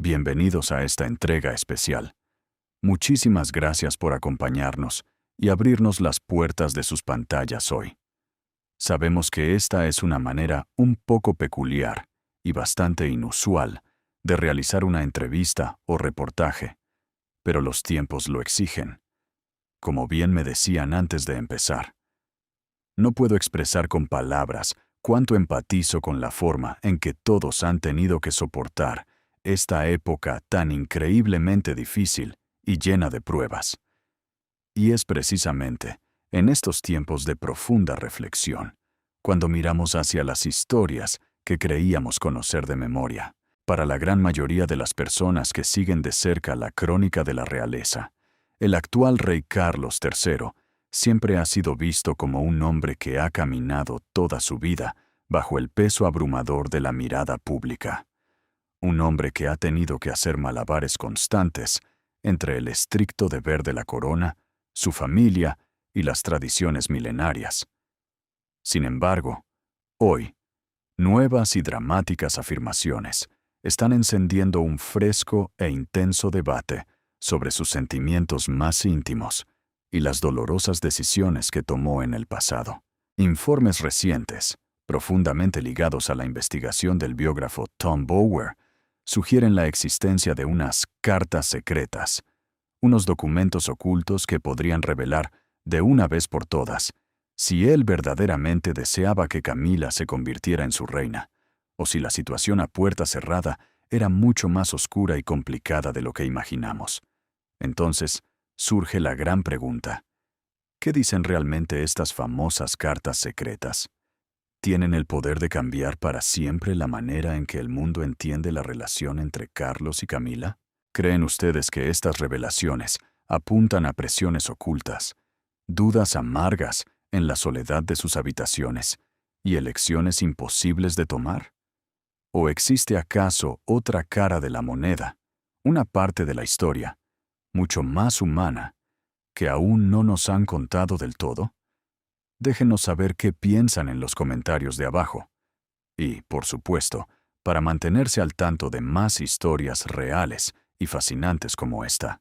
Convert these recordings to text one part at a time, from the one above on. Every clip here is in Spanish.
bienvenidos a esta entrega especial. Muchísimas gracias por acompañarnos y abrirnos las puertas de sus pantallas hoy. Sabemos que esta es una manera un poco peculiar y bastante inusual de realizar una entrevista o reportaje, pero los tiempos lo exigen. Como bien me decían antes de empezar, no puedo expresar con palabras cuánto empatizo con la forma en que todos han tenido que soportar esta época tan increíblemente difícil y llena de pruebas. Y es precisamente en estos tiempos de profunda reflexión, cuando miramos hacia las historias que creíamos conocer de memoria. Para la gran mayoría de las personas que siguen de cerca la crónica de la realeza, el actual rey Carlos III siempre ha sido visto como un hombre que ha caminado toda su vida bajo el peso abrumador de la mirada pública. Un hombre que ha tenido que hacer malabares constantes entre el estricto deber de la corona, su familia y las tradiciones milenarias. Sin embargo, hoy, nuevas y dramáticas afirmaciones están encendiendo un fresco e intenso debate sobre sus sentimientos más íntimos y las dolorosas decisiones que tomó en el pasado. Informes recientes, profundamente ligados a la investigación del biógrafo Tom Bower, sugieren la existencia de unas cartas secretas, unos documentos ocultos que podrían revelar, de una vez por todas, si él verdaderamente deseaba que Camila se convirtiera en su reina, o si la situación a puerta cerrada era mucho más oscura y complicada de lo que imaginamos. Entonces, surge la gran pregunta: ¿qué dicen realmente estas famosas cartas secretas? ¿Tienen el poder de cambiar para siempre la manera en que el mundo entiende la relación entre Carlos y Camila? ¿Creen ustedes que estas revelaciones apuntan a presiones ocultas, dudas amargas en la soledad de sus habitaciones y elecciones imposibles de tomar? ¿O existe acaso otra cara de la moneda, una parte de la historia, mucho más humana, que aún no nos han contado del todo? Déjenos saber qué piensan en los comentarios de abajo. Y, por supuesto, para mantenerse al tanto de más historias reales y fascinantes como esta,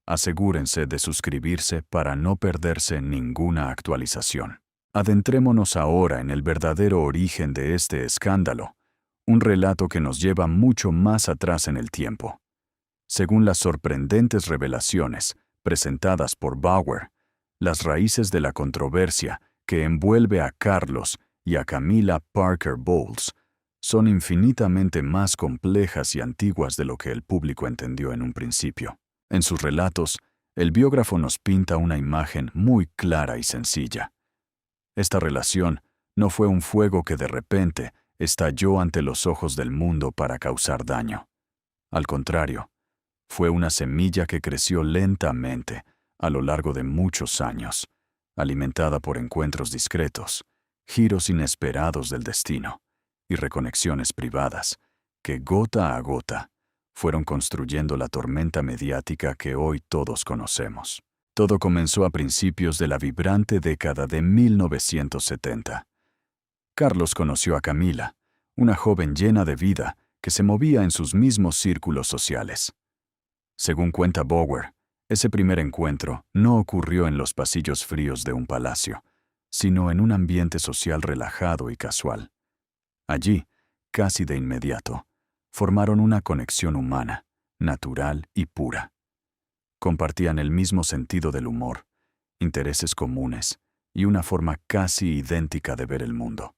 asegúrense de suscribirse para no perderse ninguna actualización. Adentrémonos ahora en el verdadero origen de este escándalo, un relato que nos lleva mucho más atrás en el tiempo. Según las sorprendentes revelaciones presentadas por Bower, las raíces de la controversia que envuelve a Carlos y a Camila Parker Bowles son infinitamente más complejas y antiguas de lo que el público entendió en un principio. En sus relatos, el biógrafo nos pinta una imagen muy clara y sencilla. Esta relación no fue un fuego que de repente estalló ante los ojos del mundo para causar daño. Al contrario, fue una semilla que creció lentamente a lo largo de muchos años, alimentada por encuentros discretos, giros inesperados del destino y reconexiones privadas que gota a gota fueron construyendo la tormenta mediática que hoy todos conocemos. Todo comenzó a principios de la vibrante década de 1970. Carlos conoció a Camila, una joven llena de vida que se movía en sus mismos círculos sociales. Según cuenta Bower, ese primer encuentro no ocurrió en los pasillos fríos de un palacio, sino en un ambiente social relajado y casual. Allí, casi de inmediato, formaron una conexión humana, natural y pura. Compartían el mismo sentido del humor, intereses comunes y una forma casi idéntica de ver el mundo.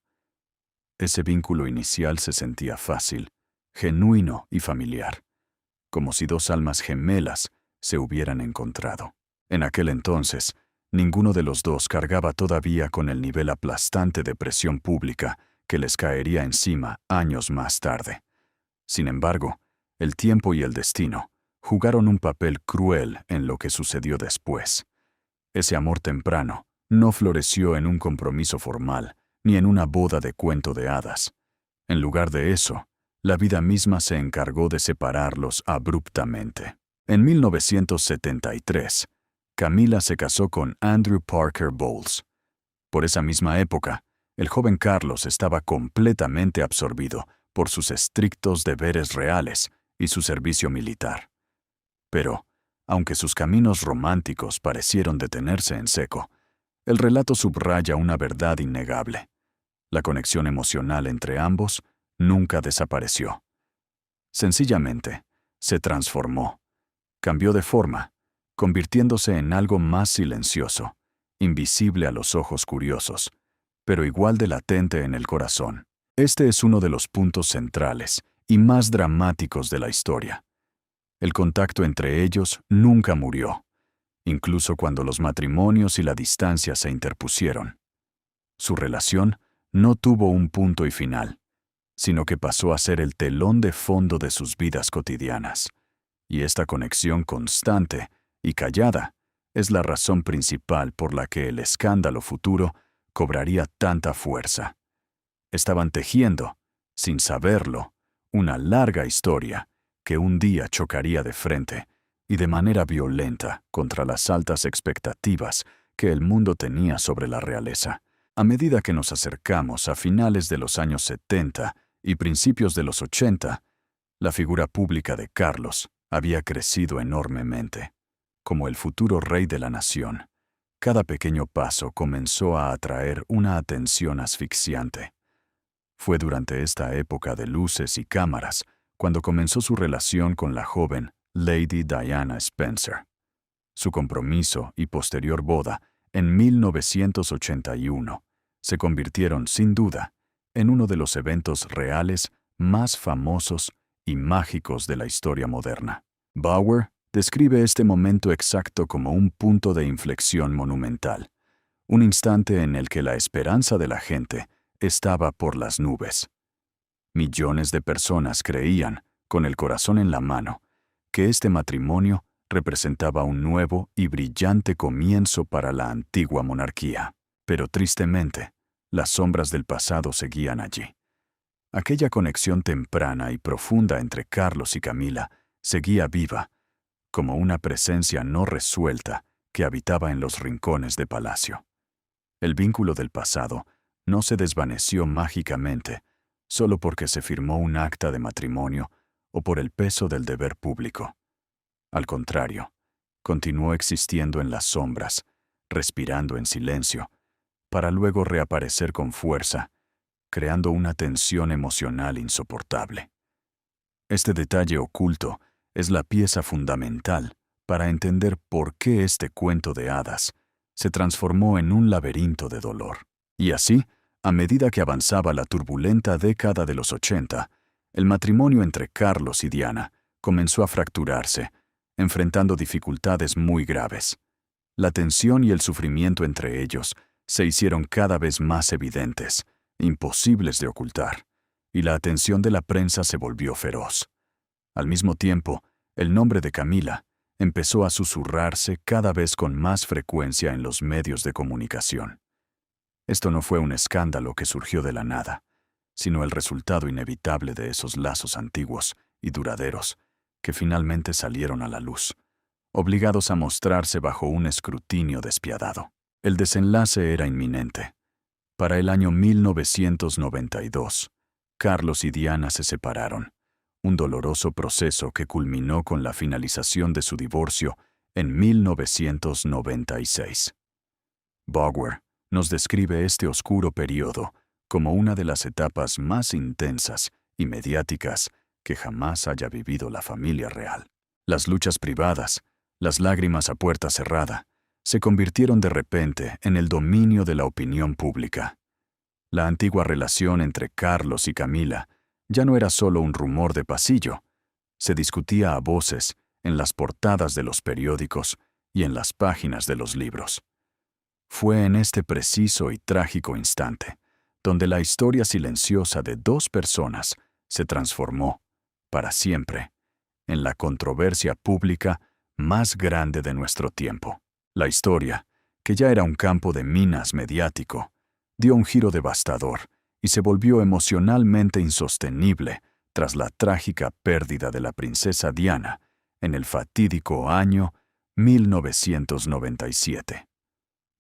Ese vínculo inicial se sentía fácil, genuino y familiar, como si dos almas gemelas se hubieran encontrado. En aquel entonces, ninguno de los dos cargaba todavía con el nivel aplastante de presión pública que les caería encima años más tarde. Sin embargo, el tiempo y el destino jugaron un papel cruel en lo que sucedió después. Ese amor temprano no floreció en un compromiso formal ni en una boda de cuento de hadas. En lugar de eso, la vida misma se encargó de separarlos abruptamente. En 1973, Camila se casó con Andrew Parker Bowles. Por esa misma época, el joven Carlos estaba completamente absorbido por sus estrictos deberes reales y su servicio militar. Pero, aunque sus caminos románticos parecieron detenerse en seco, el relato subraya una verdad innegable. La conexión emocional entre ambos nunca desapareció. Sencillamente, se transformó. Cambió de forma, convirtiéndose en algo más silencioso, invisible a los ojos curiosos, pero igual de latente en el corazón. Este es uno de los puntos centrales y más dramáticos de la historia. El contacto entre ellos nunca murió, incluso cuando los matrimonios y la distancia se interpusieron. Su relación no tuvo un punto y final, sino que pasó a ser el telón de fondo de sus vidas cotidianas. Y esta conexión constante y callada es la razón principal por la que el escándalo futuro cobraría tanta fuerza. Estaban tejiendo, sin saberlo, una larga historia que un día chocaría de frente y de manera violenta contra las altas expectativas que el mundo tenía sobre la realeza. A medida que nos acercamos a finales de los años 70 y principios de los 80, la figura pública de Carlos había crecido enormemente. Como el futuro rey de la nación, cada pequeño paso comenzó a atraer una atención asfixiante. Fue durante esta época de luces y cámaras cuando comenzó su relación con la joven Lady Diana Spencer. Su compromiso y posterior boda, en 1981, se convirtieron, sin duda, en uno de los eventos reales más famosos y mágicos de la historia moderna. Bauer describe este momento exacto como un punto de inflexión monumental, un instante en el que la esperanza de la gente estaba por las nubes. Millones de personas creían, con el corazón en la mano, que este matrimonio representaba un nuevo y brillante comienzo para la antigua monarquía. Pero tristemente, las sombras del pasado seguían allí. Aquella conexión temprana y profunda entre Carlos y Camila seguía viva, como una presencia no resuelta que habitaba en los rincones de palacio. El vínculo del pasado no se desvaneció mágicamente, solo porque se firmó un acta de matrimonio o por el peso del deber público. Al contrario, continuó existiendo en las sombras, respirando en silencio, para luego reaparecer con fuerza, creando una tensión emocional insoportable. Este detalle oculto es la pieza fundamental para entender por qué este cuento de hadas se transformó en un laberinto de dolor. Y así, a medida que avanzaba la turbulenta década de los 80, el matrimonio entre Carlos y Diana comenzó a fracturarse, enfrentando dificultades muy graves. La tensión y el sufrimiento entre ellos se hicieron cada vez más evidentes, imposibles de ocultar, y la atención de la prensa se volvió feroz. Al mismo tiempo, el nombre de Camila empezó a susurrarse cada vez con más frecuencia en los medios de comunicación. Esto no fue un escándalo que surgió de la nada, sino el resultado inevitable de esos lazos antiguos y duraderos que finalmente salieron a la luz, obligados a mostrarse bajo un escrutinio despiadado. El desenlace era inminente. Para el año 1992, Carlos y Diana se separaron, un doloroso proceso que culminó con la finalización de su divorcio en 1996. Bauer nos describe este oscuro periodo como una de las etapas más intensas y mediáticas que jamás haya vivido la familia real. Las luchas privadas, las lágrimas a puerta cerrada, se convirtieron de repente en el dominio de la opinión pública. La antigua relación entre Carlos y Camila ya no era solo un rumor de pasillo, se discutía a voces en las portadas de los periódicos y en las páginas de los libros. Fue en este preciso y trágico instante donde la historia silenciosa de dos personas se transformó, para siempre, en la controversia pública más grande de nuestro tiempo. La historia, que ya era un campo de minas mediático, dio un giro devastador y se volvió emocionalmente insostenible tras la trágica pérdida de la princesa Diana en el fatídico año 1997.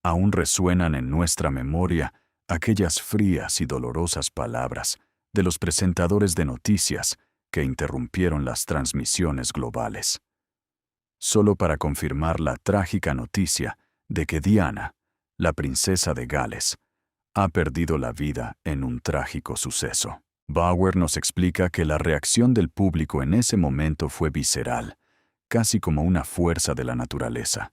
Aún resuenan en nuestra memoria aquellas frías y dolorosas palabras de los presentadores de noticias que interrumpieron las transmisiones globales. Solo para confirmar la trágica noticia de que Diana, la princesa de Gales, ha perdido la vida en un trágico suceso. Bauer nos explica que la reacción del público en ese momento fue visceral, casi como una fuerza de la naturaleza.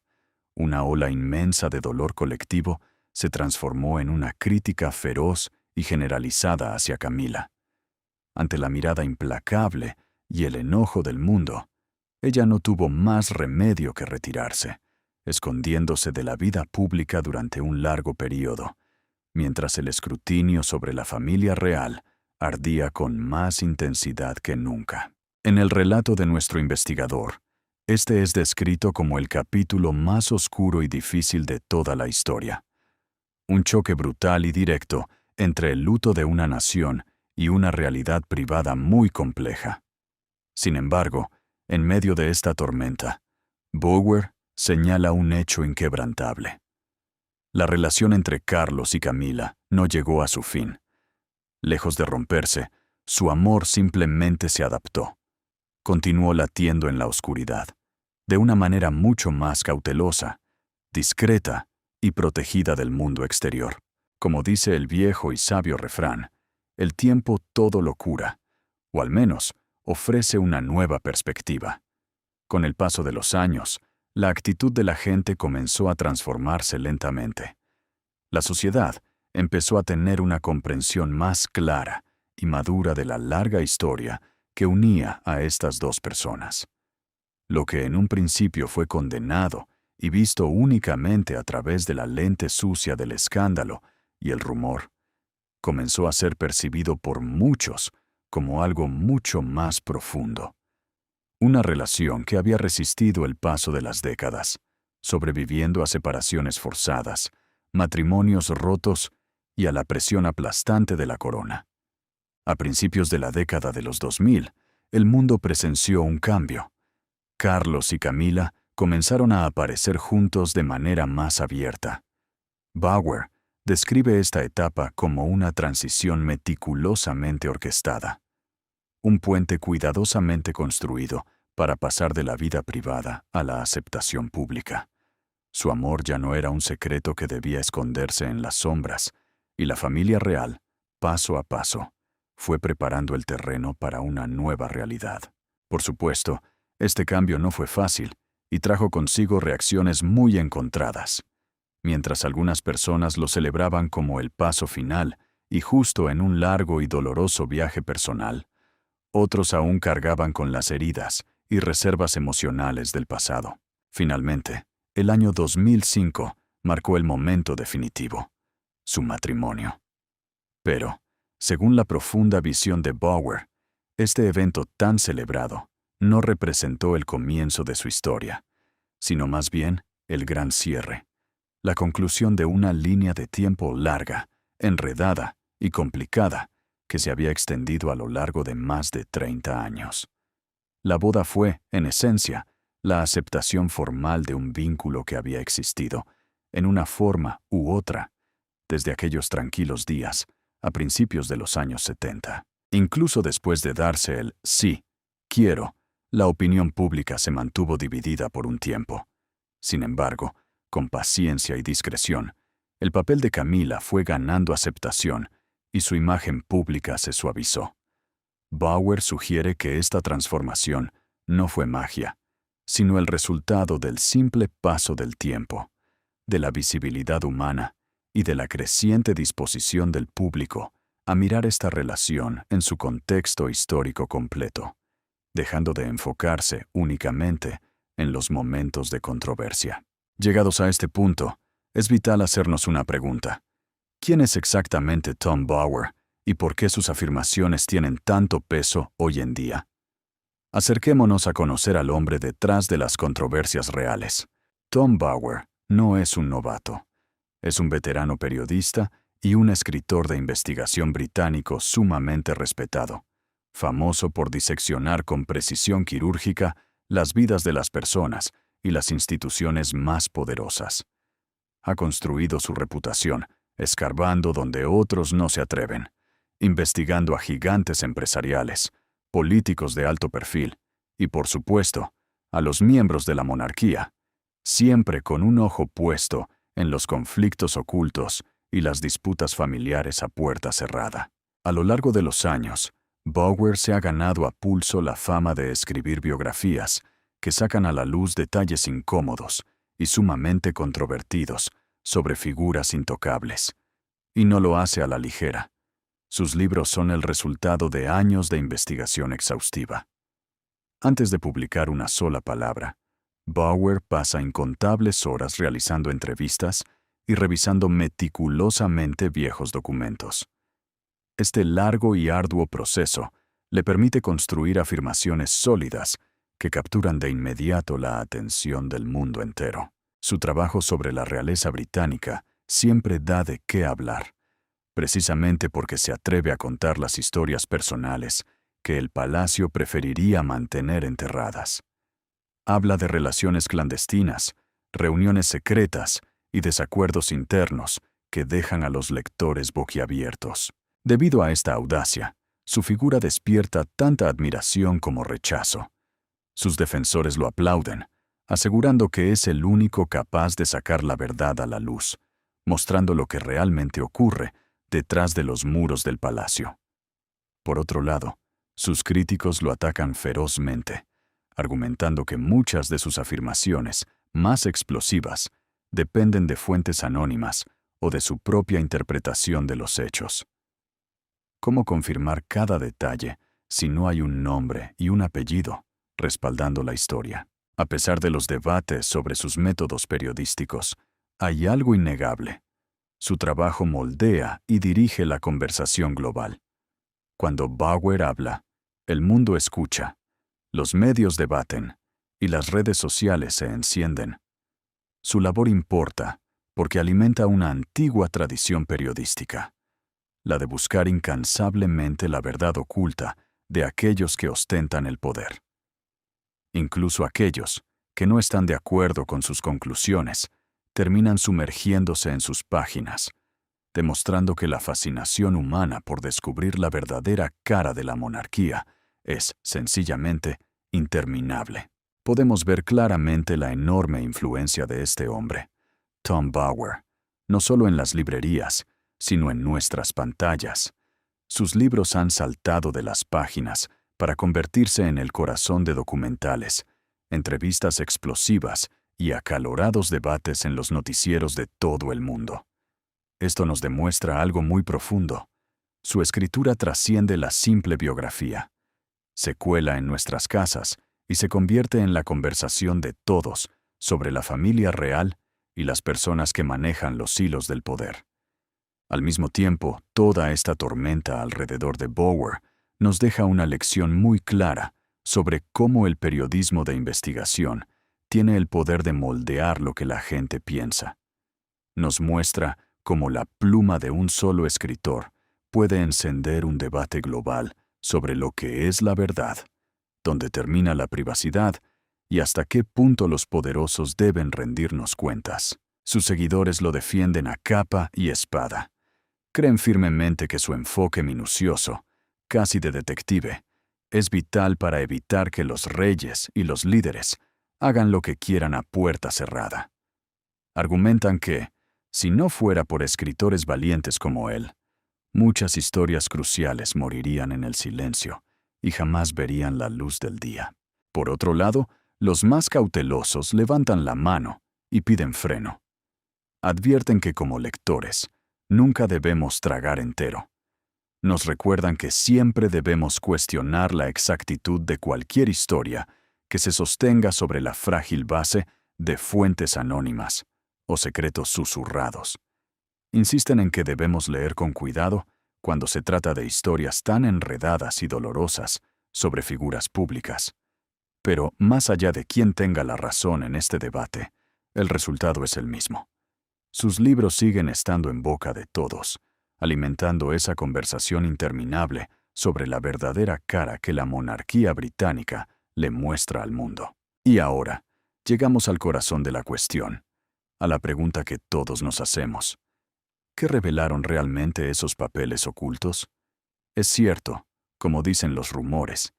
Una ola inmensa de dolor colectivo se transformó en una crítica feroz y generalizada hacia Camila. Ante la mirada implacable y el enojo del mundo, ella no tuvo más remedio que retirarse, escondiéndose de la vida pública durante un largo período, mientras el escrutinio sobre la familia real ardía con más intensidad que nunca. En el relato de nuestro investigador, este es descrito como el capítulo más oscuro y difícil de toda la historia. Un choque brutal y directo entre el luto de una nación y una realidad privada muy compleja. Sin embargo, en medio de esta tormenta, Bauer señala un hecho inquebrantable. La relación entre Carlos y Camila no llegó a su fin. Lejos de romperse, su amor simplemente se adaptó. Continuó latiendo en la oscuridad, de una manera mucho más cautelosa, discreta y protegida del mundo exterior. Como dice el viejo y sabio refrán, el tiempo todo lo cura, o al menos ofrece una nueva perspectiva. Con el paso de los años, la actitud de la gente comenzó a transformarse lentamente. La sociedad empezó a tener una comprensión más clara y madura de la larga historia que unía a estas dos personas. Lo que en un principio fue condenado y visto únicamente a través de la lente sucia del escándalo y el rumor, comenzó a ser percibido por muchos como algo mucho más profundo. Una relación que había resistido el paso de las décadas, sobreviviendo a separaciones forzadas, matrimonios rotos y a la presión aplastante de la corona. A principios de la década de los 2000, el mundo presenció un cambio. Carlos y Camila comenzaron a aparecer juntos de manera más abierta. Bauer describe esta etapa como una transición meticulosamente orquestada. Un puente cuidadosamente construido para pasar de la vida privada a la aceptación pública. Su amor ya no era un secreto que debía esconderse en las sombras, y la familia real, paso a paso, fue preparando el terreno para una nueva realidad. Por supuesto, este cambio no fue fácil y trajo consigo reacciones muy encontradas. Mientras algunas personas lo celebraban como el paso final y justo en un largo y doloroso viaje personal, otros aún cargaban con las heridas y reservas emocionales del pasado. Finalmente, el año 2005 marcó el momento definitivo: su matrimonio. Pero, según la profunda visión de Bauer, este evento tan celebrado no representó el comienzo de su historia, sino más bien el gran cierre, la conclusión de una línea de tiempo larga, enredada y complicada que se había extendido a lo largo de más de 30 años. La boda fue, en esencia, la aceptación formal de un vínculo que había existido, en una forma u otra, desde aquellos tranquilos días, a principios de los años 70. Incluso después de darse el sí, quiero, la opinión pública se mantuvo dividida por un tiempo. Sin embargo, con paciencia y discreción, el papel de Camila fue ganando aceptación y su imagen pública se suavizó. Bauer sugiere que esta transformación no fue magia, sino el resultado del simple paso del tiempo, de la visibilidad humana y de la creciente disposición del público a mirar esta relación en su contexto histórico completo, dejando de enfocarse únicamente en los momentos de controversia. Llegados a este punto, es vital hacernos una pregunta. ¿Quién es exactamente Tom Bauer y por qué sus afirmaciones tienen tanto peso hoy en día? Acerquémonos a conocer al hombre detrás de las controversias reales. Tom Bauer no es un novato. Es un veterano periodista y un escritor de investigación británico sumamente respetado, famoso por diseccionar con precisión quirúrgica las vidas de las personas y las instituciones más poderosas. Ha construido su reputación escarbando donde otros no se atreven, investigando a gigantes empresariales, políticos de alto perfil y, por supuesto, a los miembros de la monarquía, siempre con un ojo puesto en los conflictos ocultos y las disputas familiares a puerta cerrada. A lo largo de los años, Bauer se ha ganado a pulso la fama de escribir biografías que sacan a la luz detalles incómodos y sumamente controvertidos sobre figuras intocables. Y no lo hace a la ligera. Sus libros son el resultado de años de investigación exhaustiva. Antes de publicar una sola palabra, Bauer pasa incontables horas realizando entrevistas y revisando meticulosamente viejos documentos. Este largo y arduo proceso le permite construir afirmaciones sólidas que capturan de inmediato la atención del mundo entero. Su trabajo sobre la realeza británica siempre da de qué hablar, precisamente porque se atreve a contar las historias personales que el palacio preferiría mantener enterradas. Habla de relaciones clandestinas, reuniones secretas y desacuerdos internos que dejan a los lectores boquiabiertos. Debido a esta audacia, su figura despierta tanta admiración como rechazo. Sus defensores lo aplauden, asegurando que es el único capaz de sacar la verdad a la luz, mostrando lo que realmente ocurre detrás de los muros del palacio. Por otro lado, sus críticos lo atacan ferozmente, argumentando que muchas de sus afirmaciones más explosivas dependen de fuentes anónimas o de su propia interpretación de los hechos. ¿Cómo confirmar cada detalle si no hay un nombre y un apellido respaldando la historia? A pesar de los debates sobre sus métodos periodísticos, hay algo innegable. Su trabajo moldea y dirige la conversación global. Cuando Bauer habla, el mundo escucha, los medios debaten y las redes sociales se encienden. Su labor importa porque alimenta una antigua tradición periodística, la de buscar incansablemente la verdad oculta de aquellos que ostentan el poder. Incluso aquellos que no están de acuerdo con sus conclusiones terminan sumergiéndose en sus páginas, demostrando que la fascinación humana por descubrir la verdadera cara de la monarquía es, sencillamente, interminable. Podemos ver claramente la enorme influencia de este hombre, Tom Bauer, no solo en las librerías, sino en nuestras pantallas. Sus libros han saltado de las páginas para convertirse en el corazón de documentales, entrevistas explosivas y acalorados debates en los noticieros de todo el mundo. Esto nos demuestra algo muy profundo. Su escritura trasciende la simple biografía. Se cuela en nuestras casas y se convierte en la conversación de todos sobre la familia real y las personas que manejan los hilos del poder. Al mismo tiempo, toda esta tormenta alrededor de Bauer nos deja una lección muy clara sobre cómo el periodismo de investigación tiene el poder de moldear lo que la gente piensa. Nos muestra cómo la pluma de un solo escritor puede encender un debate global sobre lo que es la verdad, dónde termina la privacidad y hasta qué punto los poderosos deben rendirnos cuentas. Sus seguidores lo defienden a capa y espada. Creen firmemente que su enfoque minucioso, casi de detective, es vital para evitar que los reyes y los líderes hagan lo que quieran a puerta cerrada. Argumentan que, si no fuera por escritores valientes como él, muchas historias cruciales morirían en el silencio y jamás verían la luz del día. Por otro lado, los más cautelosos levantan la mano y piden freno. Advierten que como lectores, nunca debemos tragar entero. Nos recuerdan que siempre debemos cuestionar la exactitud de cualquier historia que se sostenga sobre la frágil base de fuentes anónimas o secretos susurrados. Insisten en que debemos leer con cuidado cuando se trata de historias tan enredadas y dolorosas sobre figuras públicas. Pero, más allá de quién tenga la razón en este debate, el resultado es el mismo. Sus libros siguen estando en boca de todos, alimentando esa conversación interminable sobre la verdadera cara que la monarquía británica le muestra al mundo. Y ahora, llegamos al corazón de la cuestión, a la pregunta que todos nos hacemos. ¿Qué revelaron realmente esos papeles ocultos? Es cierto, como dicen los rumores,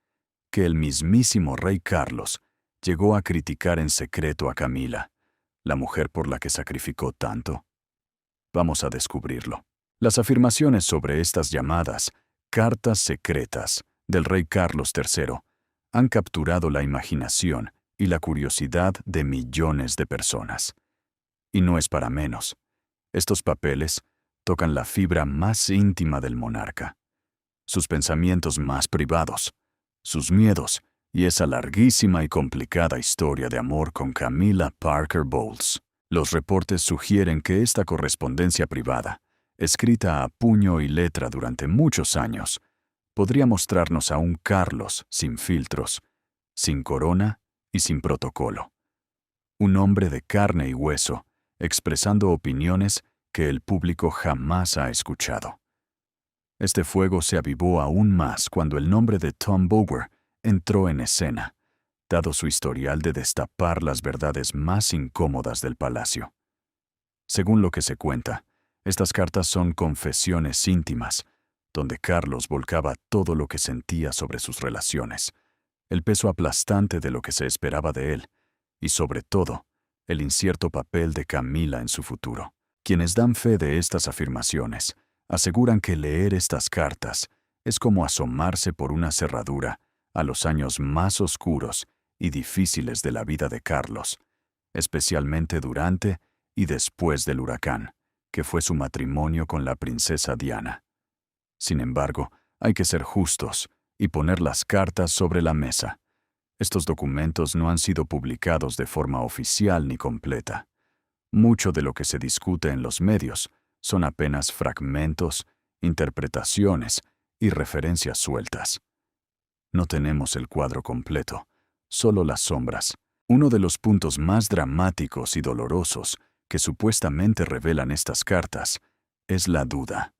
que el mismísimo rey Carlos llegó a criticar en secreto a Camila, la mujer por la que sacrificó tanto? Vamos a descubrirlo. Las afirmaciones sobre estas llamadas cartas secretas del rey Carlos III han capturado la imaginación y la curiosidad de millones de personas. Y no es para menos. Estos papeles tocan la fibra más íntima del monarca, sus pensamientos más privados, sus miedos y esa larguísima y complicada historia de amor con Camilla Parker Bowles. Los reportes sugieren que esta correspondencia privada, escrita a puño y letra durante muchos años, podría mostrarnos a un Carlos sin filtros, sin corona y sin protocolo. Un hombre de carne y hueso, expresando opiniones que el público jamás ha escuchado. Este fuego se avivó aún más cuando el nombre de Tom Bower entró en escena, dado su historial de destapar las verdades más incómodas del palacio. Según lo que se cuenta, estas cartas son confesiones íntimas, donde Carlos volcaba todo lo que sentía sobre sus relaciones, el peso aplastante de lo que se esperaba de él, y sobre todo, el incierto papel de Camila en su futuro. Quienes dan fe de estas afirmaciones aseguran que leer estas cartas es como asomarse por una cerradura a los años más oscuros y difíciles de la vida de Carlos, especialmente durante y después del huracán, que fue su matrimonio con la princesa Diana. Sin embargo, hay que ser justos y poner las cartas sobre la mesa. Estos documentos no han sido publicados de forma oficial ni completa. Mucho de lo que se discute en los medios son apenas fragmentos, interpretaciones y referencias sueltas. No tenemos el cuadro completo, solo las sombras. Uno de los puntos más dramáticos y dolorosos que supuestamente revelan estas cartas es la duda.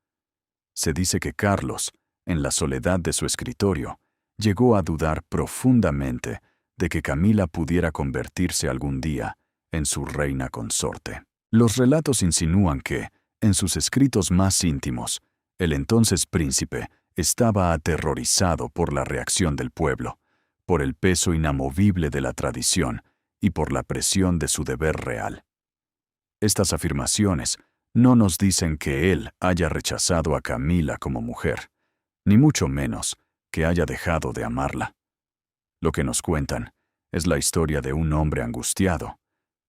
Se dice que Carlos, en la soledad de su escritorio, llegó a dudar profundamente de que Camila pudiera convertirse algún día en su reina consorte. Los relatos insinúan que, en sus escritos más íntimos, el entonces príncipe estaba aterrorizado por la reacción del pueblo, por el peso inamovible de la tradición y por la presión de su deber real. Estas afirmaciones no nos dicen que él haya rechazado a Camila como mujer, ni mucho menos que haya dejado de amarla. Lo que nos cuentan es la historia de un hombre angustiado,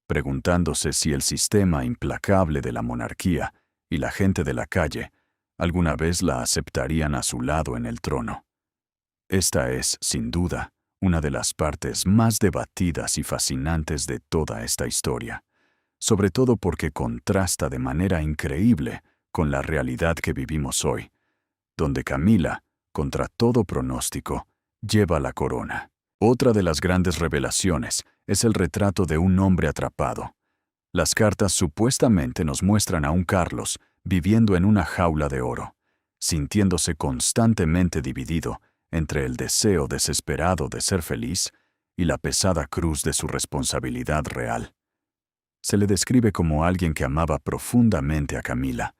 preguntándose si el sistema implacable de la monarquía y la gente de la calle alguna vez la aceptarían a su lado en el trono. Esta es, sin duda, una de las partes más debatidas y fascinantes de toda esta historia, sobre todo porque contrasta de manera increíble con la realidad que vivimos hoy, donde Camila, contra todo pronóstico, lleva la corona. Otra de las grandes revelaciones es el retrato de un hombre atrapado. Las cartas supuestamente nos muestran a un Carlos viviendo en una jaula de oro, sintiéndose constantemente dividido entre el deseo desesperado de ser feliz y la pesada cruz de su responsabilidad real. Se le describe como alguien que amaba profundamente a Camila,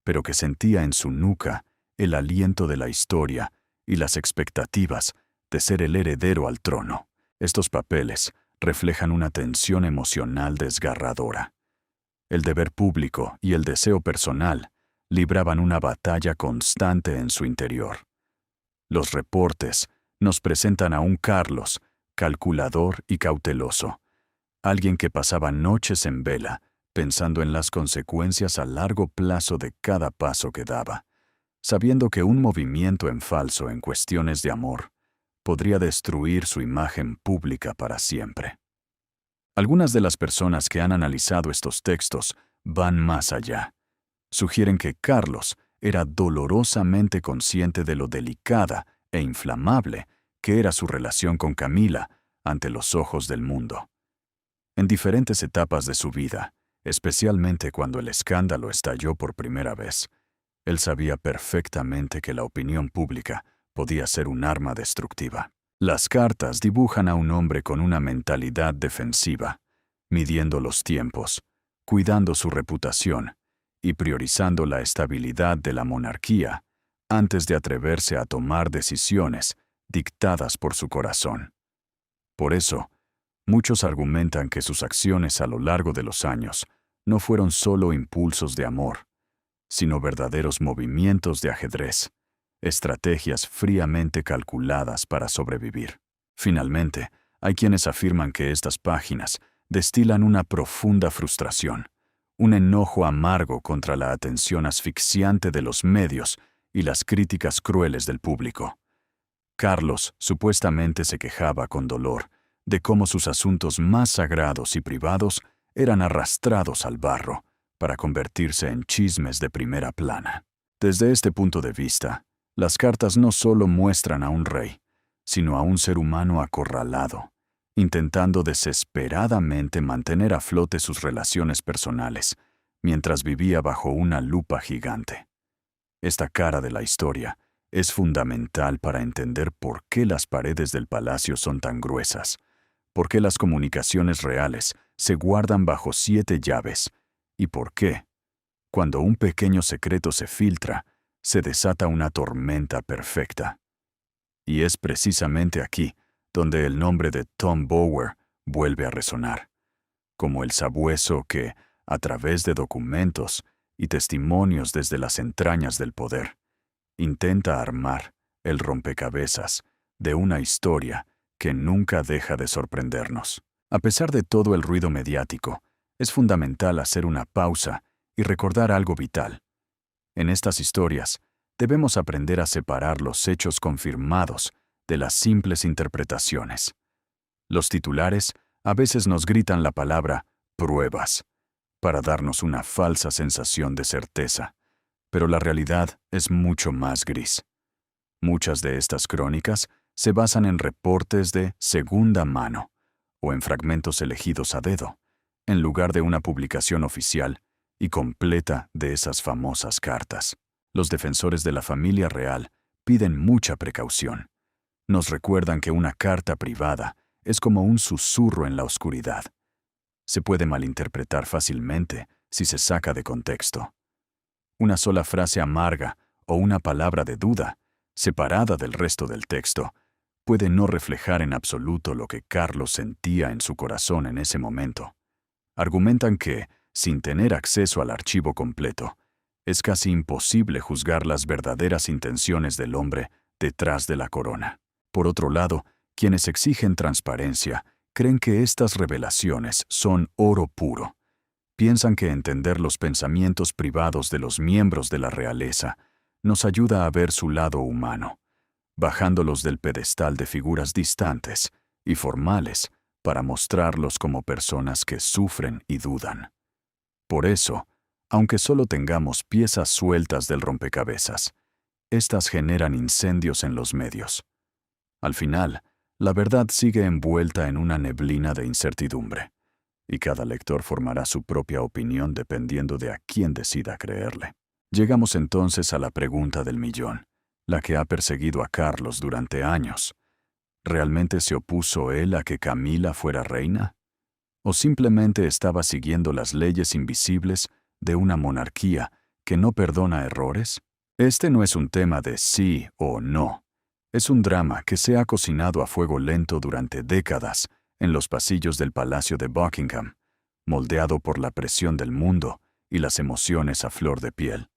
pero que sentía en su nuca el aliento de la historia y las expectativas de ser el heredero al trono. Estos papeles reflejan una tensión emocional desgarradora. El deber público y el deseo personal libraban una batalla constante en su interior. Los reportes nos presentan a un Carlos calculador y cauteloso, alguien que pasaba noches en vela pensando en las consecuencias a largo plazo de cada paso que daba, sabiendo que un movimiento en falso en cuestiones de amor podría destruir su imagen pública para siempre. Algunas de las personas que han analizado estos textos van más allá. Sugieren que Carlos era dolorosamente consciente de lo delicada e inflamable que era su relación con Camila ante los ojos del mundo. En diferentes etapas de su vida, especialmente cuando el escándalo estalló por primera vez, él sabía perfectamente que la opinión pública podía ser un arma destructiva. Las cartas dibujan a un hombre con una mentalidad defensiva, midiendo los tiempos, cuidando su reputación y priorizando la estabilidad de la monarquía antes de atreverse a tomar decisiones dictadas por su corazón. Por eso, muchos argumentan que sus acciones a lo largo de los años no fueron solo impulsos de amor, sino verdaderos movimientos de ajedrez, estrategias fríamente calculadas para sobrevivir. Finalmente, hay quienes afirman que estas páginas destilan una profunda frustración, un enojo amargo contra la atención asfixiante de los medios y las críticas crueles del público. Carlos supuestamente se quejaba con dolor de cómo sus asuntos más sagrados y privados eran arrastrados al barro para convertirse en chismes de primera plana. Desde este punto de vista, las cartas no solo muestran a un rey, sino a un ser humano acorralado, intentando desesperadamente mantener a flote sus relaciones personales, mientras vivía bajo una lupa gigante. Esta cara de la historia es fundamental para entender por qué las paredes del palacio son tan gruesas, por qué las comunicaciones reales se guardan bajo 7 llaves y por qué, cuando un pequeño secreto se filtra, se desata una tormenta perfecta. Y es precisamente aquí donde el nombre de Tom Bower vuelve a resonar, como el sabueso que, a través de documentos y testimonios desde las entrañas del poder, intenta armar el rompecabezas de una historia que nunca deja de sorprendernos. A pesar de todo el ruido mediático, es fundamental hacer una pausa y recordar algo vital. En estas historias, debemos aprender a separar los hechos confirmados de las simples interpretaciones. Los titulares a veces nos gritan la palabra pruebas para darnos una falsa sensación de certeza, pero la realidad es mucho más gris. Muchas de estas crónicas se basan en reportes de segunda mano o en fragmentos elegidos a dedo, en lugar de una publicación oficial y completa de esas famosas cartas. Los defensores de la familia real piden mucha precaución. Nos recuerdan que una carta privada es como un susurro en la oscuridad. Se puede malinterpretar fácilmente si se saca de contexto. Una sola frase amarga o una palabra de duda, separada del resto del texto, puede no reflejar en absoluto lo que Carlos sentía en su corazón en ese momento. Argumentan que, sin tener acceso al archivo completo, es casi imposible juzgar las verdaderas intenciones del hombre detrás de la corona. Por otro lado, quienes exigen transparencia creen que estas revelaciones son oro puro. Piensan que entender los pensamientos privados de los miembros de la realeza nos ayuda a ver su lado humano, bajándolos del pedestal de figuras distantes y formales para mostrarlos como personas que sufren y dudan. Por eso, aunque solo tengamos piezas sueltas del rompecabezas, estas generan incendios en los medios. Al final, la verdad sigue envuelta en una neblina de incertidumbre, y cada lector formará su propia opinión dependiendo de a quién decida creerle. Llegamos entonces a la pregunta del millón, la que ha perseguido a Carlos durante años. ¿Realmente se opuso él a que Camila fuera reina? ¿O simplemente estaba siguiendo las leyes invisibles de una monarquía que no perdona errores? Este no es un tema de sí o no. Es un drama que se ha cocinado a fuego lento durante décadas en los pasillos del Palacio de Buckingham, moldeado por la presión del mundo y las emociones a flor de piel.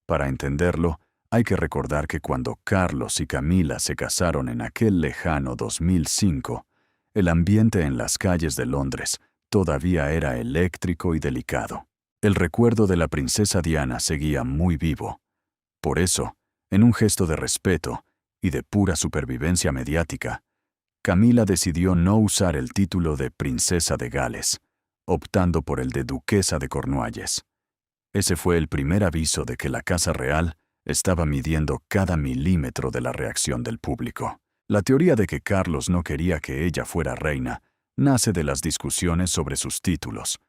Para entenderlo, hay que recordar que cuando Carlos y Camila se casaron en aquel lejano 2005, el ambiente en las calles de Londres todavía era eléctrico y delicado. El recuerdo de la princesa Diana seguía muy vivo. Por eso, en un gesto de respeto y de pura supervivencia mediática, Camila decidió no usar el título de princesa de Gales, optando por el de duquesa de Cornualles. Ese fue el primer aviso de que la Casa Real estaba midiendo cada milímetro de la reacción del público. La teoría de que Carlos no quería que ella fuera reina nace de las discusiones sobre sus títulos.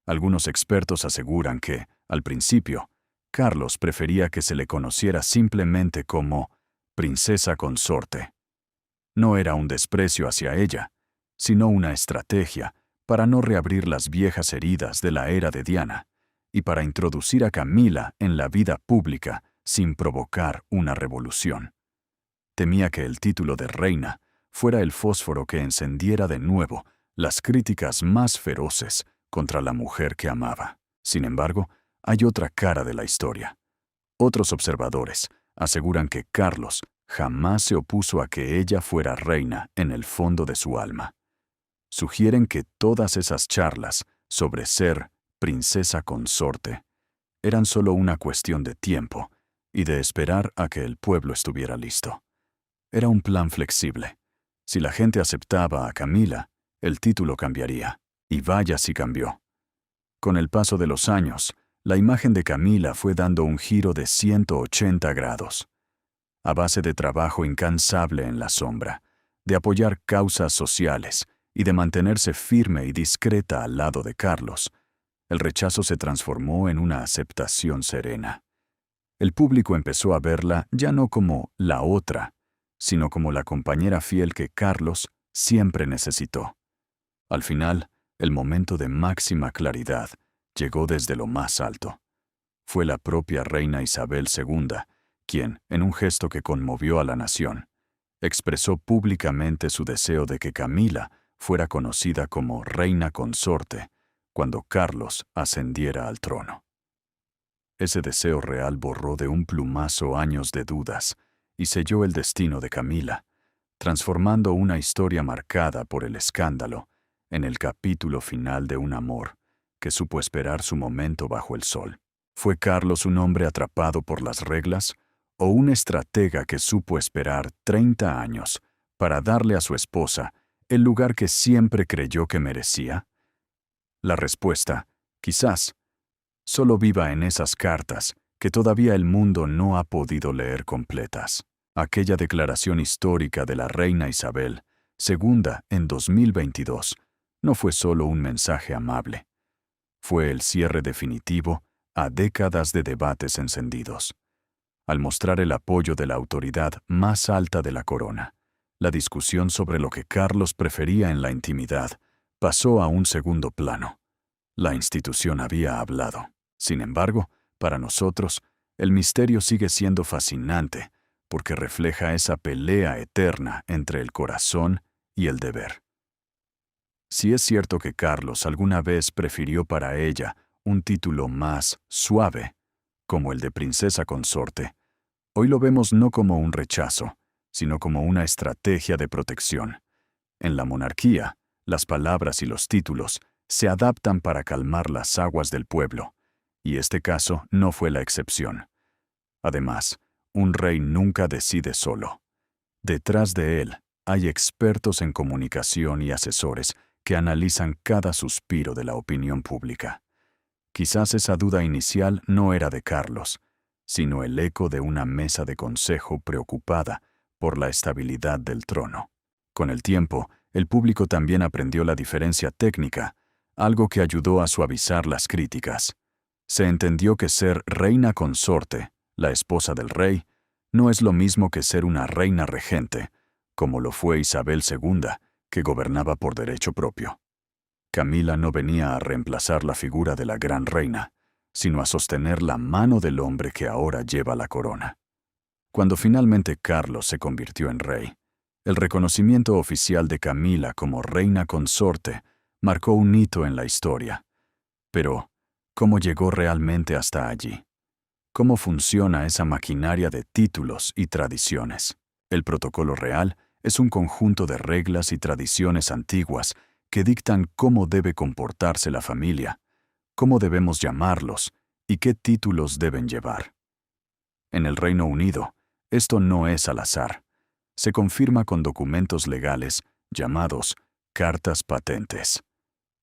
Algunos expertos aseguran que, al principio, Carlos prefería que se le conociera simplemente como princesa consorte. No era un desprecio hacia ella, sino una estrategia para no reabrir las viejas heridas de la era de Diana y para introducir a Camila en la vida pública sin provocar una revolución. temía que el título de reina fuera el fósforo que encendiera de nuevo las críticas más feroces contra la mujer que amaba. Sin embargo, hay otra cara de la historia. Otros observadores aseguran que Carlos jamás se opuso a que ella fuera reina en el fondo de su alma. Sugieren que todas esas charlas sobre ser princesa consorte eran solo una cuestión de tiempo y de esperar a que el pueblo estuviera listo. Era un plan flexible. Si la gente aceptaba a Camila, el título cambiaría. Y vaya si cambió. Con el paso de los años, la imagen de Camila fue dando un giro de 180 grados. A base de trabajo incansable en la sombra, de apoyar causas sociales y de mantenerse firme y discreta al lado de Carlos, el rechazo se transformó en una aceptación serena. El público empezó a verla ya no como la otra, sino como la compañera fiel que Carlos siempre necesitó. Al final, el momento de máxima claridad llegó desde lo más alto. Fue la propia reina Isabel II quien, en un gesto que conmovió a la nación, expresó públicamente su deseo de que Camila fuera conocida como reina consorte cuando Carlos ascendiera al trono. Ese deseo real borró de un plumazo años de dudas y selló el destino de Camila, transformando una historia marcada por el escándalo en el capítulo final de un amor que supo esperar su momento bajo el sol. ¿Fue Carlos un hombre atrapado por las reglas o un estratega que supo esperar 30 años para darle a su esposa el lugar que siempre creyó que merecía? La respuesta, quizás, solo viva en esas cartas que todavía el mundo no ha podido leer completas. Aquella declaración histórica de la reina Isabel, segunda en 2022, no fue solo un mensaje amable. Fue el cierre definitivo a décadas de debates encendidos. Al mostrar el apoyo de la autoridad más alta de la corona, la discusión sobre lo que Carlos prefería en la intimidad pasó a un segundo plano. La institución había hablado. Sin embargo, para nosotros, el misterio sigue siendo fascinante porque refleja esa pelea eterna entre el corazón y el deber. Si es cierto que Carlos alguna vez prefirió para ella un título más suave, como el de princesa consorte, hoy lo vemos no como un rechazo, sino como una estrategia de protección. En la monarquía, las palabras y los títulos se adaptan para calmar las aguas del pueblo, y este caso no fue la excepción. Además, un rey nunca decide solo. Detrás de él hay expertos en comunicación y asesores que analizan cada suspiro de la opinión pública. Quizás esa duda inicial no era de Carlos, sino el eco de una mesa de consejo preocupada por la estabilidad del trono. Con el tiempo, el público también aprendió la diferencia técnica, algo que ayudó a suavizar las críticas. Se entendió que ser reina consorte, la esposa del rey, no es lo mismo que ser una reina regente, como lo fue Isabel II, que gobernaba por derecho propio. Camila no venía a reemplazar la figura de la gran reina, sino a sostener la mano del hombre que ahora lleva la corona. Cuando finalmente Carlos se convirtió en rey, el reconocimiento oficial de Camila como reina consorte marcó un hito en la historia. Pero, ¿cómo llegó realmente hasta allí? ¿Cómo funciona esa maquinaria de títulos y tradiciones? El protocolo real es un conjunto de reglas y tradiciones antiguas que dictan cómo debe comportarse la familia, cómo debemos llamarlos y qué títulos deben llevar. En el Reino Unido, esto no es al azar. Se confirma con documentos legales llamados cartas patentes.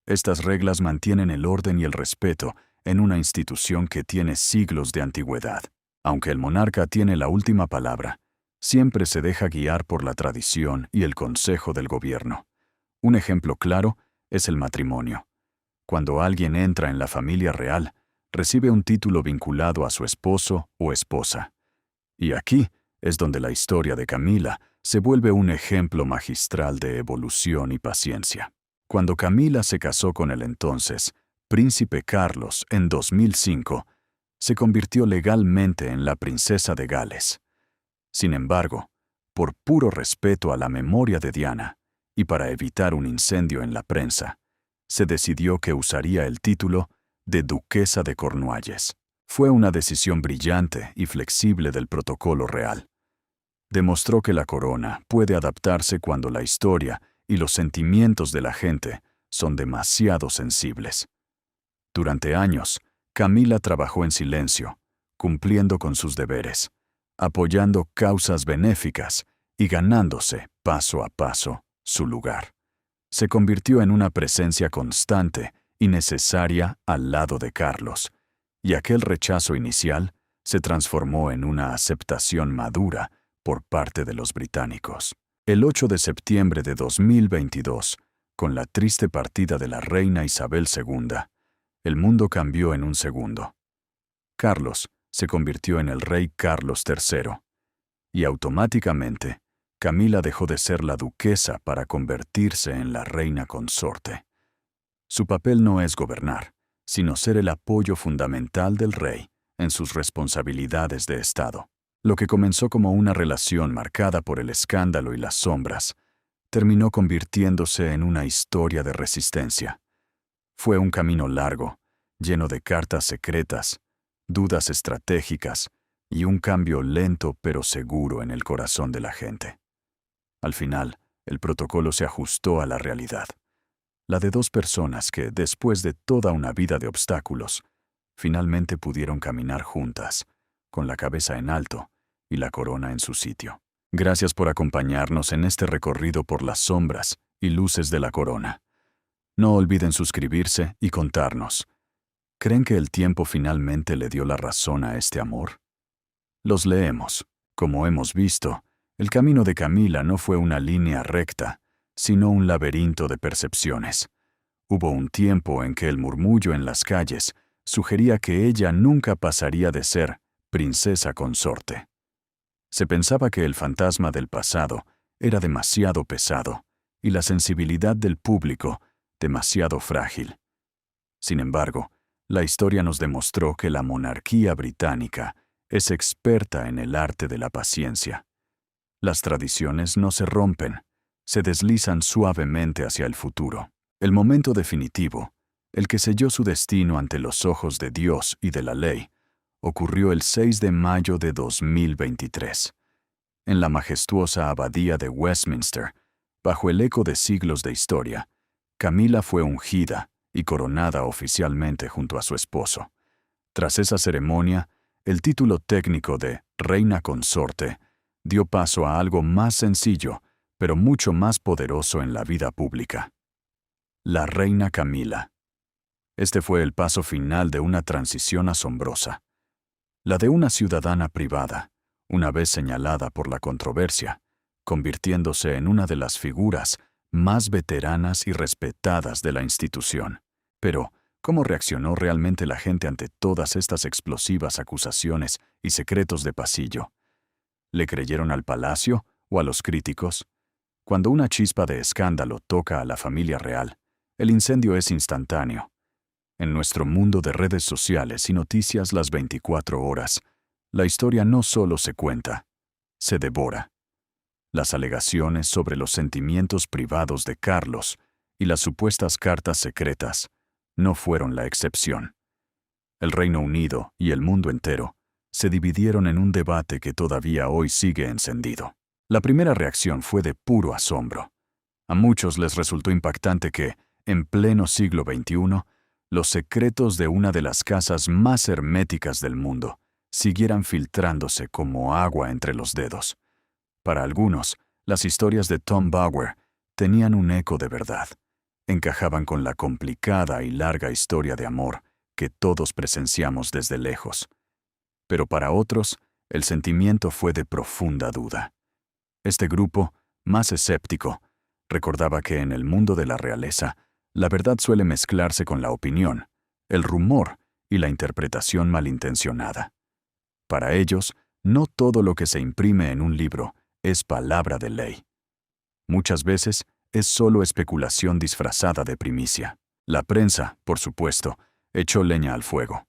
Estas reglas mantienen el orden y el respeto en una institución que tiene siglos de antigüedad. Aunque el monarca tiene la última palabra, siempre se deja guiar por la tradición y el consejo del gobierno. Un ejemplo claro es el matrimonio. Cuando alguien entra en la familia real, recibe un título vinculado a su esposo o esposa. Y aquí es donde la historia de Camila se vuelve un ejemplo magistral de evolución y paciencia. Cuando Camila se casó con el entonces príncipe Carlos en 2005, se convirtió legalmente en la princesa de Gales. Sin embargo, por puro respeto a la memoria de Diana y para evitar un incendio en la prensa, se decidió que usaría el título de Duquesa de Cornualles. Fue una decisión brillante y flexible del protocolo real. Demostró que la corona puede adaptarse cuando la historia y los sentimientos de la gente son demasiado sensibles. Durante años, Camila trabajó en silencio, cumpliendo con sus deberes, apoyando causas benéficas y ganándose, paso a paso, su lugar. Se convirtió en una presencia constante y necesaria al lado de Carlos, y aquel rechazo inicial se transformó en una aceptación madura por parte de los británicos. El 8 de septiembre de 2022, con la triste partida de la reina Isabel II, el mundo cambió en un segundo. Carlos se convirtió en el rey Carlos III, y automáticamente Camila dejó de ser la duquesa para convertirse en la reina consorte. Su papel no es gobernar, sino ser el apoyo fundamental del rey en sus responsabilidades de Estado. Lo que comenzó como una relación marcada por el escándalo y las sombras, terminó convirtiéndose en una historia de resistencia. Fue un camino largo, lleno de cartas secretas, dudas estratégicas y un cambio lento pero seguro en el corazón de la gente. Al final, el protocolo se ajustó a la realidad, la de dos personas que, después de toda una vida de obstáculos, finalmente pudieron caminar juntas, con la cabeza en alto y la corona en su sitio. Gracias por acompañarnos en este recorrido por las sombras y luces de la corona. No olviden suscribirse y contarnos. ¿Creen que el tiempo finalmente le dio la razón a este amor? Los leemos. Como hemos visto, el camino de Camila no fue una línea recta, sino un laberinto de percepciones. Hubo un tiempo en que el murmullo en las calles sugería que ella nunca pasaría de ser princesa consorte. Se pensaba que el fantasma del pasado era demasiado pesado y la sensibilidad del público demasiado frágil. Sin embargo, la historia nos demostró que la monarquía británica es experta en el arte de la paciencia. Las tradiciones no se rompen, se deslizan suavemente hacia el futuro. El momento definitivo, el que selló su destino ante los ojos de Dios y de la ley, ocurrió el 6 de mayo de 2023. En la majestuosa abadía de Westminster, bajo el eco de siglos de historia, Camila fue ungida y coronada oficialmente junto a su esposo. Tras esa ceremonia, el título técnico de Reina Consorte dio paso a algo más sencillo, pero mucho más poderoso en la vida pública. La Reina Camila. Este fue el paso final de una transición asombrosa. La de una ciudadana privada, una vez señalada por la controversia, convirtiéndose en una de las figuras más veteranas y respetadas de la institución. Pero, ¿cómo reaccionó realmente la gente ante todas estas explosivas acusaciones y secretos de pasillo? ¿Le creyeron al palacio o a los críticos? Cuando una chispa de escándalo toca a la familia real, el incendio es instantáneo. En nuestro mundo de redes sociales y noticias las 24 horas, la historia no solo se cuenta, se devora. Las alegaciones sobre los sentimientos privados de Carlos y las supuestas cartas secretas no fueron la excepción. El Reino Unido y el mundo entero se dividieron en un debate que todavía hoy sigue encendido. La primera reacción fue de puro asombro. A muchos les resultó impactante que, en pleno siglo XXI, los secretos de una de las casas más herméticas del mundo siguieran filtrándose como agua entre los dedos. Para algunos, las historias de Tom Bower tenían un eco de verdad. Encajaban con la complicada y larga historia de amor que todos presenciamos desde lejos. Pero para otros, el sentimiento fue de profunda duda. Este grupo, más escéptico, recordaba que en el mundo de la realeza, la verdad suele mezclarse con la opinión, el rumor y la interpretación malintencionada. Para ellos, no todo lo que se imprime en un libro es palabra de ley. Muchas veces es solo especulación disfrazada de primicia. La prensa, por supuesto, echó leña al fuego.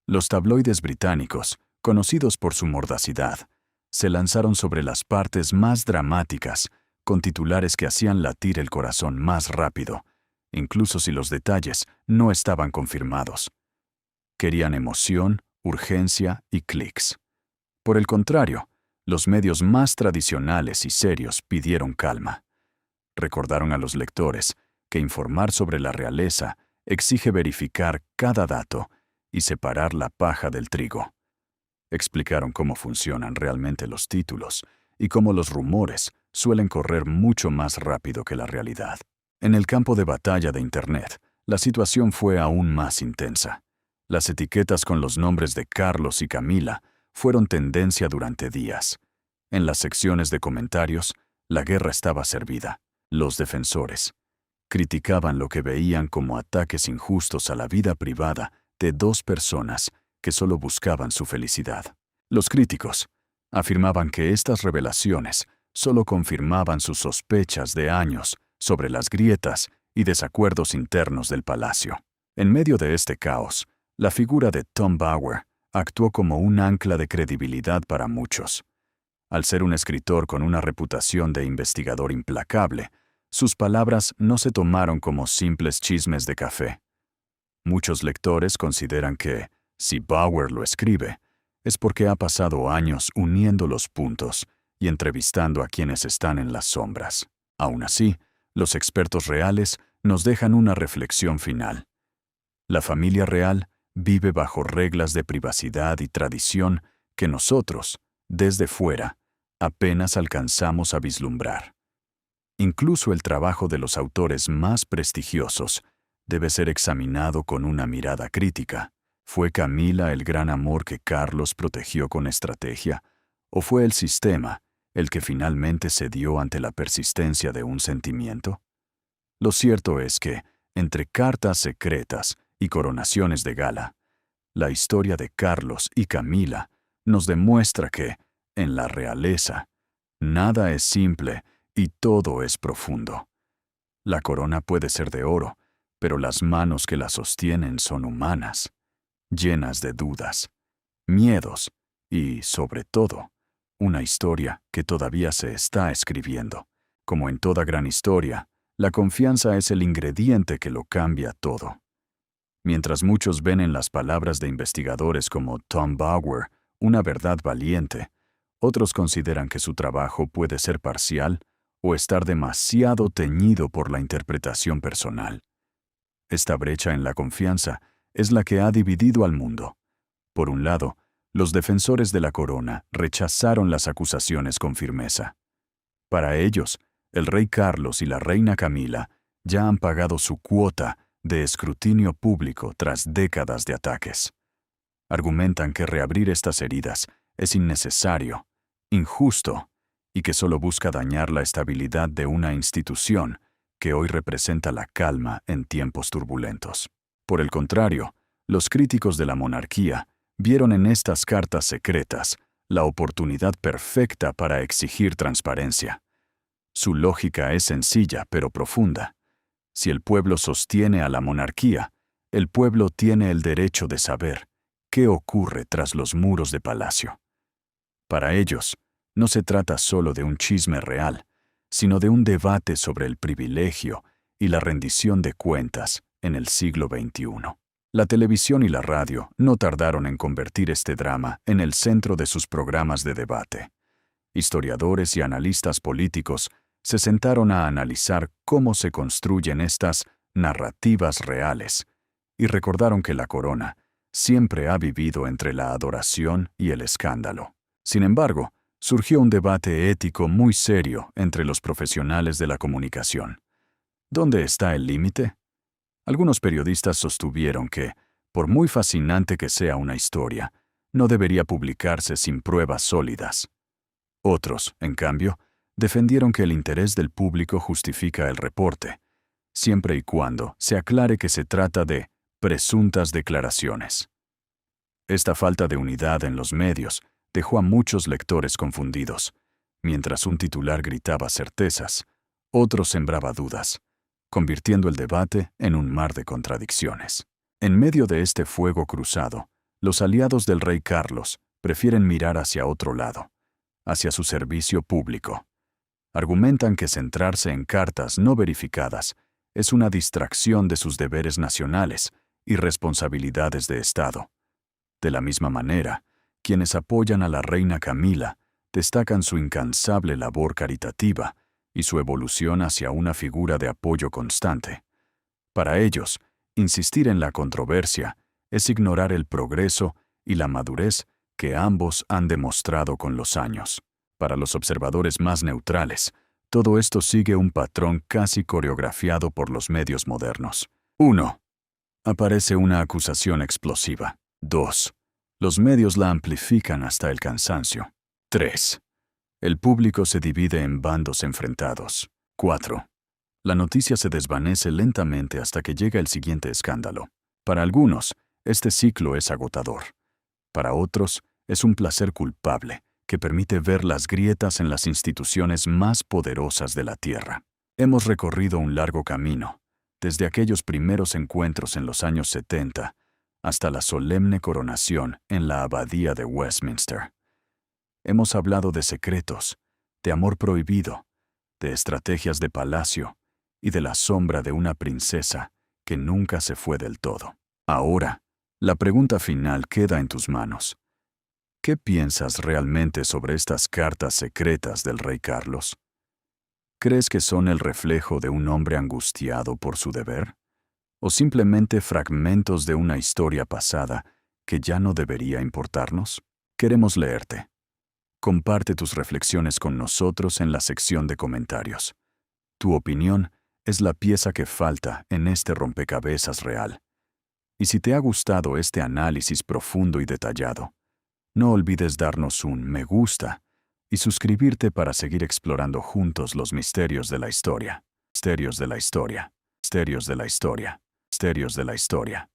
Los tabloides británicos, conocidos por su mordacidad, se lanzaron sobre las partes más dramáticas, con titulares que hacían latir el corazón más rápido, incluso si los detalles no estaban confirmados. Querían emoción, urgencia y clics. Por el contrario, los medios más tradicionales y serios pidieron calma. Recordaron a los lectores que informar sobre la realeza exige verificar cada dato y separar la paja del trigo. Explicaron cómo funcionan realmente los títulos y cómo los rumores suelen correr mucho más rápido que la realidad. En el campo de batalla de Internet, la situación fue aún más intensa. Las etiquetas con los nombres de Carlos y Camila fueron tendencia durante días. En las secciones de comentarios, la guerra estaba servida. Los defensores criticaban lo que veían como ataques injustos a la vida privada de dos personas que solo buscaban su felicidad. Los críticos afirmaban que estas revelaciones solo confirmaban sus sospechas de años sobre las grietas y desacuerdos internos del palacio. En medio de este caos, la figura de Tom Bauer actuó como un ancla de credibilidad para muchos. Al ser un escritor con una reputación de investigador implacable, sus palabras no se tomaron como simples chismes de café. Muchos lectores consideran que, si Bauer lo escribe, es porque ha pasado años uniendo los puntos y entrevistando a quienes están en las sombras. Aún así, los expertos reales nos dejan una reflexión final. La familia real vive bajo reglas de privacidad y tradición que nosotros, desde fuera, apenas alcanzamos a vislumbrar. Incluso el trabajo de los autores más prestigiosos debe ser examinado con una mirada crítica. ¿Fue Camila el gran amor que Carlos protegió con estrategia? ¿O fue el sistema el que finalmente cedió ante la persistencia de un sentimiento? Lo cierto es que, entre cartas secretas y coronaciones de gala, la historia de Carlos y Camila nos demuestra que, en la realeza, nada es simple y todo es profundo. La corona puede ser de oro, pero las manos que la sostienen son humanas, llenas de dudas, miedos y, sobre todo, una historia que todavía se está escribiendo. Como en toda gran historia, la confianza es el ingrediente que lo cambia todo. Mientras muchos ven en las palabras de investigadores como Tom Bauer una verdad valiente, otros consideran que su trabajo puede ser parcial o estar demasiado teñido por la interpretación personal. Esta brecha en la confianza es la que ha dividido al mundo. Por un lado, los defensores de la corona rechazaron las acusaciones con firmeza. Para ellos, el rey Carlos y la reina Camila ya han pagado su cuota de escrutinio público tras décadas de ataques. Argumentan que reabrir estas heridas es innecesario, injusto, y que solo busca dañar la estabilidad de una institución que hoy representa la calma en tiempos turbulentos. Por el contrario, los críticos de la monarquía vieron en estas cartas secretas la oportunidad perfecta para exigir transparencia. Su lógica es sencilla pero profunda. Si el pueblo sostiene a la monarquía, el pueblo tiene el derecho de saber qué ocurre tras los muros de palacio. Para ellos, no se trata solo de un chisme real, sino de un debate sobre el privilegio y la rendición de cuentas en el siglo XXI. La televisión y la radio no tardaron en convertir este drama en el centro de sus programas de debate. Historiadores y analistas políticos se sentaron a analizar cómo se construyen estas narrativas reales y recordaron que la corona siempre ha vivido entre la adoración y el escándalo. Sin embargo, surgió un debate ético muy serio entre los profesionales de la comunicación. ¿Dónde está el límite? Algunos periodistas sostuvieron que, por muy fascinante que sea una historia, no debería publicarse sin pruebas sólidas. Otros, en cambio, defendieron que el interés del público justifica el reporte, siempre y cuando se aclare que se trata de presuntas declaraciones. Esta falta de unidad en los medios dejó a muchos lectores confundidos. Mientras un titular gritaba certezas, otro sembraba dudas, convirtiendo el debate en un mar de contradicciones. En medio de este fuego cruzado, los aliados del rey Carlos prefieren mirar hacia otro lado. hacia su servicio público. Argumentan que centrarse en cartas no verificadas es una distracción de sus deberes nacionales y responsabilidades de Estado. De la misma manera, quienes apoyan a la reina Camila destacan su incansable labor caritativa y su evolución hacia una figura de apoyo constante. Para ellos, insistir en la controversia es ignorar el progreso y la madurez que ambos han demostrado con los años. Para los observadores más neutrales, todo esto sigue un patrón casi coreografiado por los medios modernos. 1. Aparece una acusación explosiva. 2. Los medios la amplifican hasta el cansancio. 3. El público se divide en bandos enfrentados. 4. La noticia se desvanece lentamente hasta que llega el siguiente escándalo. Para algunos, este ciclo es agotador. Para otros, es un placer culpable que permite ver las grietas en las instituciones más poderosas de la Tierra. Hemos recorrido un largo camino, desde aquellos primeros encuentros en los años 70 hasta la solemne coronación en la Abadía de Westminster. Hemos hablado de secretos, de amor prohibido, de estrategias de palacio y de la sombra de una princesa que nunca se fue del todo. Ahora, la pregunta final queda en tus manos. ¿Qué piensas realmente sobre estas cartas secretas del rey Carlos? ¿Crees que son el reflejo de un hombre angustiado por su deber? ¿O simplemente fragmentos de una historia pasada que ya no debería importarnos? Queremos leerte. Comparte tus reflexiones con nosotros en la sección de comentarios. Tu opinión es la pieza que falta en este rompecabezas real. Y si te ha gustado este análisis profundo y detallado, no olvides darnos un me gusta y suscribirte para seguir explorando juntos los misterios de la historia. Misterios de la historia. Misterios de la historia. Misterios de la historia.